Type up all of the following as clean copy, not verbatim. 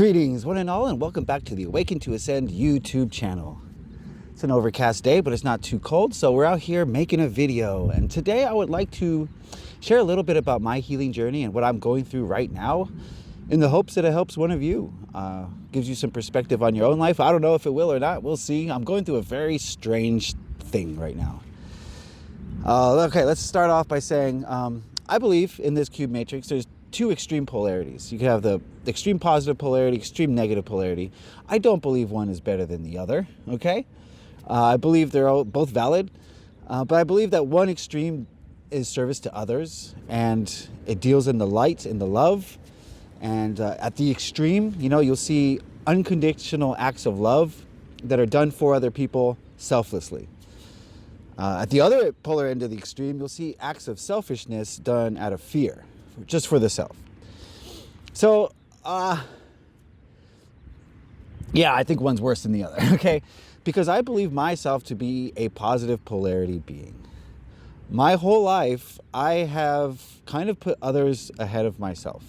Greetings, one and all, and welcome back to the Awaken to Ascend YouTube channel. It's an overcast day, but it's not too cold, so we're out here making a video. And today I would like to share a little bit about my healing journey and what I'm going through right now, in the hopes that it helps one of you, gives you some perspective on your own life. I don't know if it will or not. We'll see. I'm going through a very strange thing right now. Okay, let's start off by saying I believe in this cube matrix there's two extreme polarities. You can have the extreme positive polarity, extreme negative polarity. I don't believe one is better than the other, okay? I believe they're all both valid, but I believe that one extreme is service to others, and it deals in the light, in the love, and at the extreme, you know, you'll see unconditional acts of love that are done for other people selflessly. At the other polar end of the extreme, you'll see acts of selfishness done out of fear, just for the self. So, yeah, I think one's worse than the other, okay? Because I believe myself to be a positive polarity being. My whole life, I have kind of put others ahead of myself.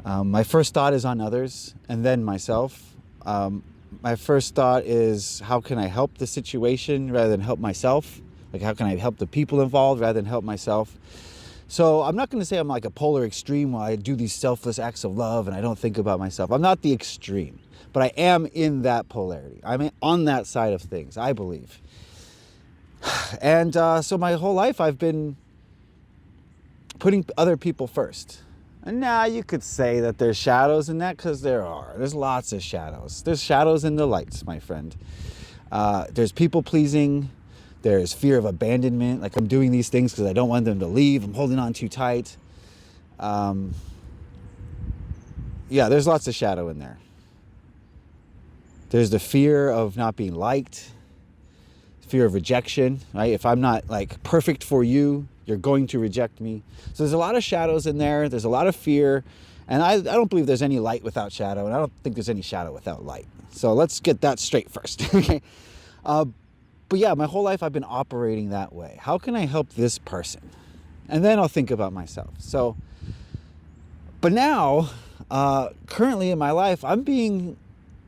My first thought is on others and then myself. My first thought is, how can I help the situation rather than help myself? Like, how can I help the people involved rather than help myself? So I'm not going to say I'm like a polar extreme while I do these selfless acts of love and I don't think about myself. I'm not the extreme, but I am in that polarity. I'm on that side of things, I believe. And so my whole life I've been putting other people first. And now you could say that there's shadows in that, because there are. There's lots of shadows. There's shadows in the lights, my friend. There's people pleasing. There's fear of abandonment. Like, I'm doing these things because I don't want them to leave. I'm holding on too tight. Yeah, there's lots of shadow in there. There's the fear of not being liked. Fear of rejection, right? If I'm not like perfect for you, you're going to reject me. So there's a lot of shadows in there. There's a lot of fear. And I don't believe there's any light without shadow. And I don't think there's any shadow without light. So let's get that straight first, okay? But yeah, my whole life I've been operating that way. How can I help this person? And then I'll think about myself. So, but now, currently in my life, I'm being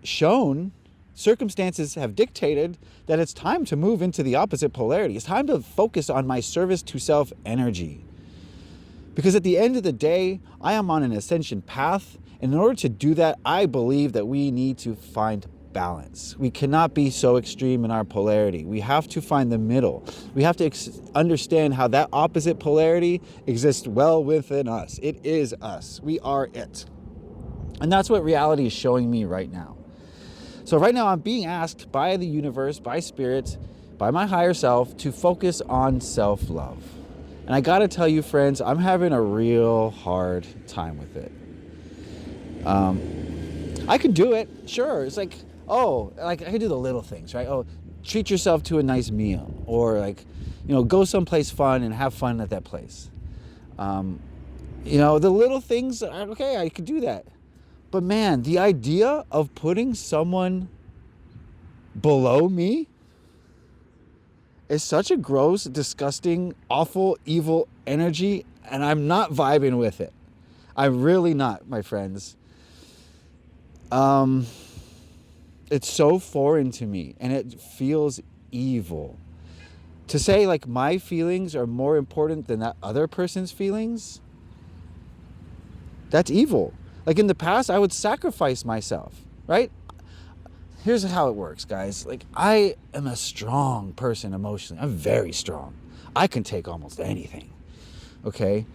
shown, circumstances have dictated that it's time to move into the opposite polarity. It's time to focus on my service to self energy. Because at the end of the day, I am on an ascension path. And in order to do that, I believe that we need to find balance. We cannot be so extreme in our polarity. We have to find the middle. We have to understand how that opposite polarity exists well within us. It is us. We are it. And that's what reality is showing me right now. So right now I'm being asked by the universe, by spirit, by my higher self to focus on self-love. And I gotta tell you, friends, I'm having a real hard time with it. I could do it, sure. It's like, oh, like I could do the little things, right? Oh, treat yourself to a nice meal, or like, you know, go someplace fun and have fun at that place. You know, the little things, okay, I could do that. But man, the idea of putting someone below me is such a gross, disgusting, awful, evil energy, and I'm not vibing with it. I'm really not, my friends. It's so foreign to me, and it feels evil. To say like my feelings are more important than that other person's feelings, that's evil. Like in the past, I would sacrifice myself, right? Here's how it works, guys. Like, I am a strong person emotionally. I'm very strong. I can take almost anything, okay?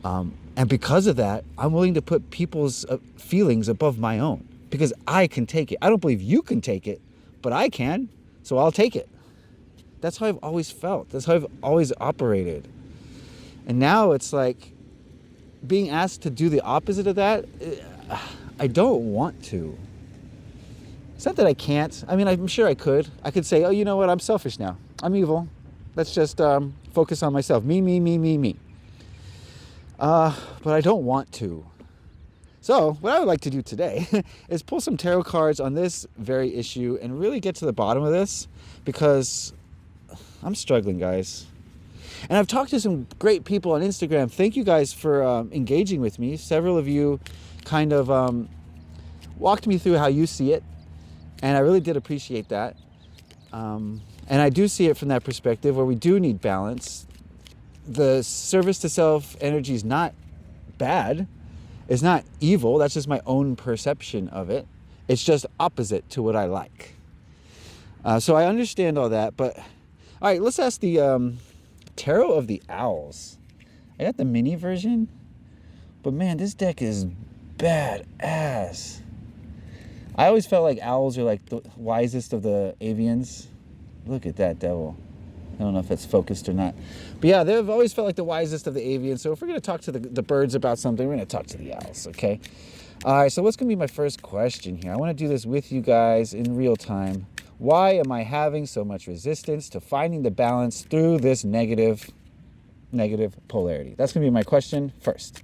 And because of that, I'm willing to put people's feelings above my own, because I can take it. I don't believe you can take it, but I can, so I'll take it. That's how I've always felt. That's how I've always operated. And now it's like being asked to do the opposite of that. I don't want to. It's not that I can't. I mean, I'm sure I could. I could say, oh, you know what? I'm selfish now. I'm evil. Let's just focus on myself. Me. But I don't want to. So what I would like to do today is pull some tarot cards on this very issue and really get to the bottom of this, because I'm struggling, guys. And I've talked to some great people on Instagram. Thank you guys for engaging with me. Several of you kind of walked me through how you see it, and I really did appreciate that. And I do see it from that perspective where we do need balance. The service to self energy is not bad. It's not evil. That's just my own perception of it. It's just opposite to what I like. So I understand all that. But, all right, let's ask the Tarot of the Owls. I got the mini version. But, man, this deck is badass. I always felt like owls are like the wisest of the avians. Look at that devil. I don't know if it's focused or not. But yeah, they've always felt like the wisest of the avians. So if we're going to talk to the birds about something, we're going to talk to the owls, okay? All right, so what's going to be my first question here? I want to do this with you guys in real time. Why am I having so much resistance to finding the balance through this negative polarity? That's going to be my question first.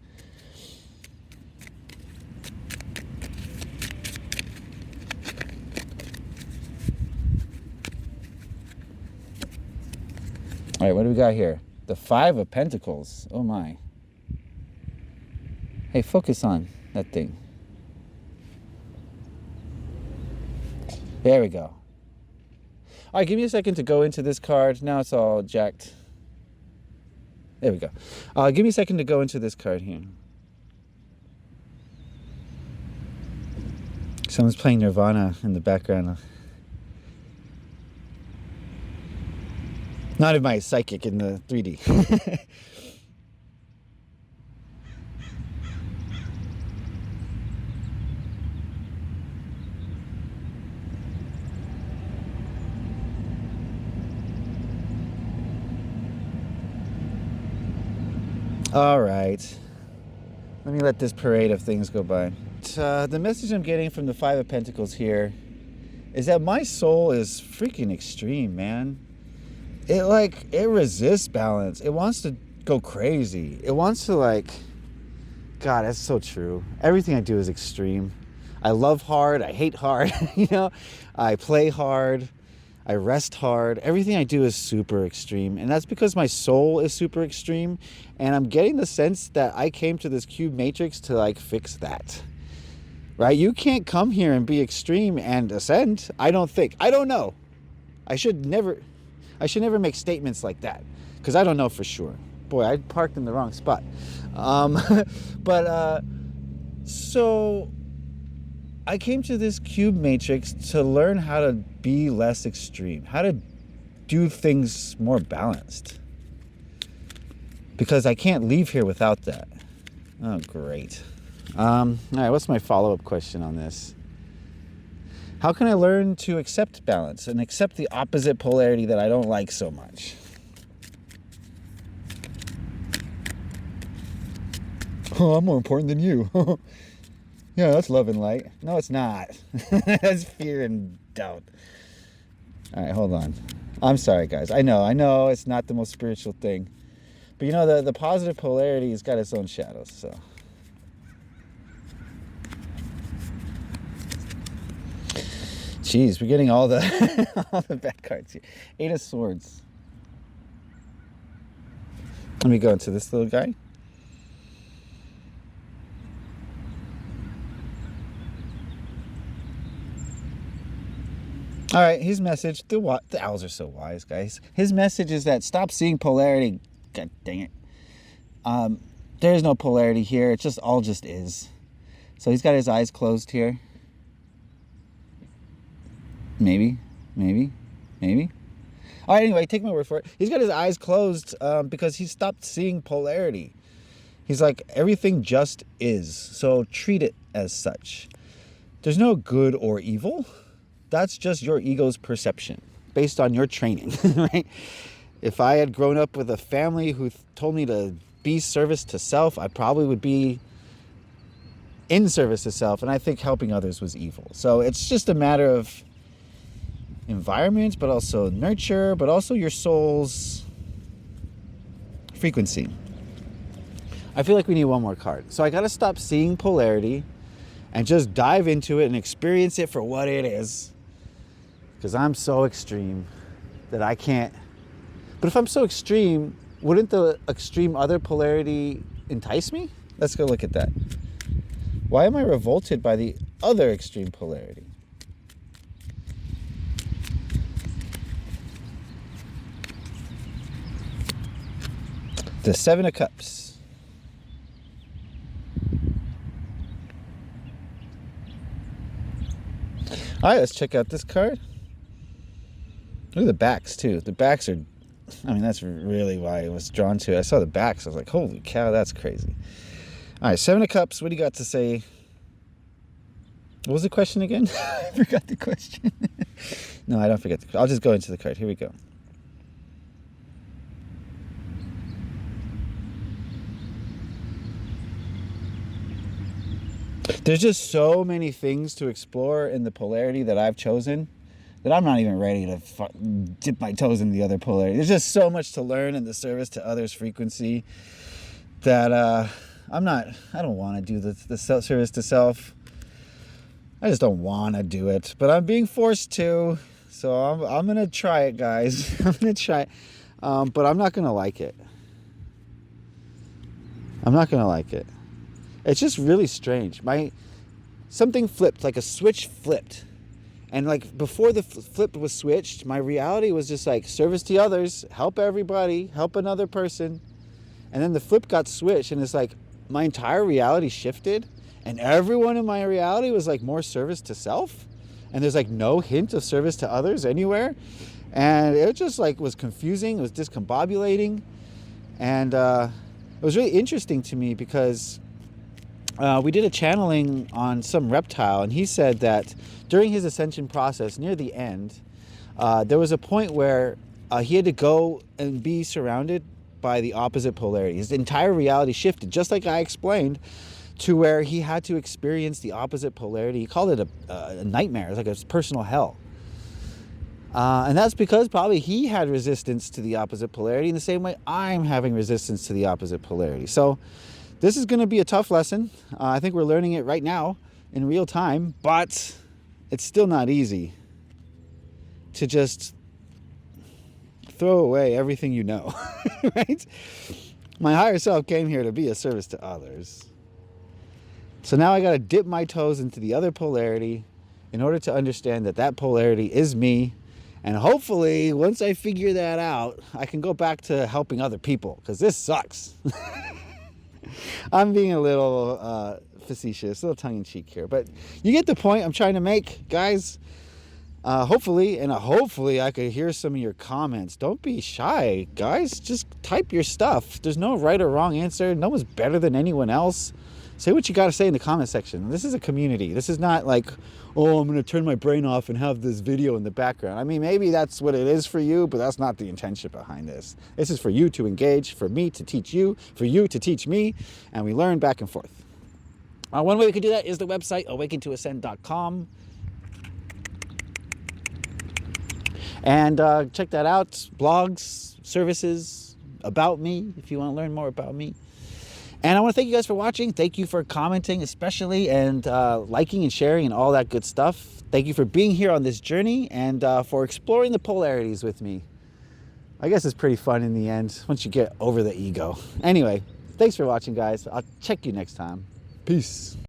All right, what do we got here? The Five of Pentacles. Oh my. Hey, focus on that thing. There we go. All right, give me a second to go into this card. Now it's all jacked. There we go. Give me a second to go into this card here. Someone's playing Nirvana in the background. Not in my psychic, in the 3D. All right. Let me let this parade of things go by. The message I'm getting from the Five of Pentacles here is that my soul is freaking extreme, man. It resists balance. It wants to go crazy. It wants to God, that's so true. Everything I do is extreme. I love hard. I hate hard. I play hard. I rest hard. Everything I do is super extreme. And that's because my soul is super extreme. And I'm getting the sense that I came to this cube matrix to fix that. Right? You can't come here and be extreme and ascend. I don't think. I don't know. I should never make statements like that, because I don't know for sure. Boy, I parked in the wrong spot. So I came to this cube matrix to learn how to be less extreme, how to do things more balanced, because I can't leave here without that. Oh, great. All right, what's my follow-up question on this? How can I learn to accept balance and accept the opposite polarity that I don't like so much? Oh, I'm more important than you. Yeah, that's love and light. No, it's not. That's fear and doubt. All right, hold on. I'm sorry, guys. I know it's not the most spiritual thing. But the positive polarity has got its own shadows, so. Jeez, we're getting all the bad cards here. Eight of Swords. Let me go into this little guy. All right, his message, the owls are so wise, guys. His message is that stop seeing polarity. God dang it. There is no polarity here. It just all just is. So he's got his eyes closed here. Maybe. All right, anyway, take my word for it. He's got his eyes closed because he stopped seeing polarity. He's like, everything just is. So treat it as such. There's no good or evil. That's just your ego's perception based on your training, right? If I had grown up with a family who told me to be service to self, I probably would be in service to self. And I think helping others was evil. So it's just a matter of environment, but also nurture, but also your soul's frequency. I feel like we need one more card. So I got to stop seeing polarity and just dive into it and experience it for what it is. Because I'm so extreme that I can't. But if I'm so extreme, wouldn't the extreme other polarity entice me? Let's go look at that. Why am I revolted by the other extreme polarity. The Seven of Cups. All right, let's check out this card. Look at the backs, too. The backs are, I mean, that's really why I was drawn to it. I saw the backs. I was like, holy cow, that's crazy. All right, Seven of Cups. What do you got to say? What was the question again? I forgot the question. No, I don't forget the question. I'll just go into the card. Here we go. There's just so many things to explore in the polarity that I've chosen that I'm not even ready to dip my toes in the other polarity. There's just so much to learn in the service to others frequency that I don't want to do the service to self. I just don't want to do it, but I'm being forced to. So I'm going to try it, guys. I'm going to try it, but I'm not going to like it. I'm not going to like it. It's just really strange. Something flipped, like a switch flipped. And like before the flip was switched, my reality was just like service to others, help everybody, help another person. And then the flip got switched and it's like my entire reality shifted and everyone in my reality was like more service to self. And there's like no hint of service to others anywhere. And it just like was confusing. It was discombobulating. And it was really interesting to me because we did a channeling on some reptile, and he said that during his ascension process, near the end, there was a point where he had to go and be surrounded by the opposite polarity. His entire reality shifted, just like I explained, to where he had to experience the opposite polarity. He called it a nightmare. It's like a personal hell. And that's because probably he had resistance to the opposite polarity in the same way I'm having resistance to the opposite polarity. So this is going to be a tough lesson. I think we're learning it right now in real time, but it's still not easy to just throw away everything you know, right? My higher self came here to be a service to others. So now I got to dip my toes into the other polarity in order to understand that that polarity is me. And hopefully, once I figure that out, I can go back to helping other people, because this sucks. I'm being a little facetious, a little tongue-in-cheek here, but you get the point I'm trying to make, guys. Hopefully I could hear some of your comments. Don't be shy, guys. Just type your stuff. There's no right or wrong answer. No one's better than anyone else. Say what you got to say in the comment section. This is a community. This is not like, oh, I'm going to turn my brain off and have this video in the background. I mean, maybe that's what it is for you, but that's not the intention behind this. This is for you to engage, for me to teach you, for you to teach me, and we learn back and forth. One way we could do that is the website, awakentoascend.com. And check that out. Blogs, services, about me, if you want to learn more about me. And I want to thank you guys for watching. Thank you for commenting especially, and liking and sharing and all that good stuff. Thank you for being here on this journey and for exploring the polarities with me. I guess it's pretty fun in the end once you get over the ego. Anyway, thanks for watching, guys. I'll check you next time. Peace.